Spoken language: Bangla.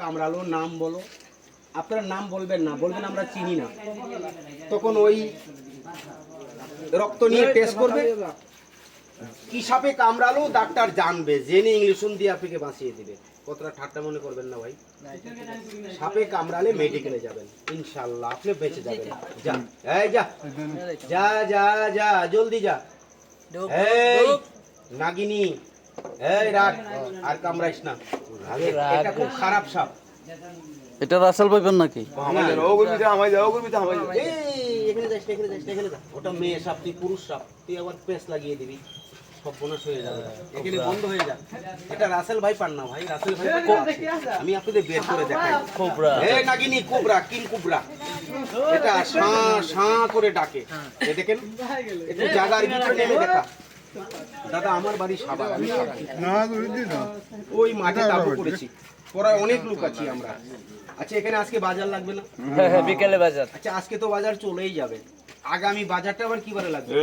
কামড়ালো, নাম বলো। আপনারা নাম বলবেন না, বলবেন আমরা চিনি না। তখন ওই রক্ত নিয়ে টেস্ট করবে, কি সাপে কামড়ালো ডাক্তার জানবে, জেনে ইংলিশন দিয়ে আপনাকে বাঁচিয়ে দিবে। কতটা ঠাট্টা মনে করবেন না ভাই। সাপে কামড়ালে মেডিকেলে যাবেন, ইনশাল্লাহ আপনি বেঁচে যাবেন। যা, এই যা যা যা যা, জলদি যা। এই নাগিনী, এই রাখ, আর কামড়াইস না, এটা খুব খারাপ সাপ। এটা রাসেল পাইবেন নাকি? এখানে যাস, এখানে যাস, এখানে যা। ওটা মেয়ে সাপ, তুই পুরুষ সাপ, তুই আবার পেঁচ লাগিয়ে দিবি, সর্বনাশ হয়ে যাবে। এখানে বন্ধ হয়ে যা। এটা রাসেল ভাই পান না ভাই, রাসেল ভাই আমি আপনাদের বের করে দেখাই। কোবরা। এই নাগিনী কোবরা, কিং কোবরা, এটা শাঁ শাঁ করে ডাকে। এ দেখেন, একটু জায়গার ভিতরে নেমে দেখা। দাদা আমার বাড়ি সাভার, আমি ওই মাঠে তাবু করেছি, পড়ায় অনেক লোক আছি আমরা। আচ্ছা এখানে আজকে বাজার লাগবে না? হ্যাঁ বিকেলে বাজার। আচ্ছা আজকে তো বাজার চলেই যাবে, আগামী বাজারটা আবার কি বারে লাগবে?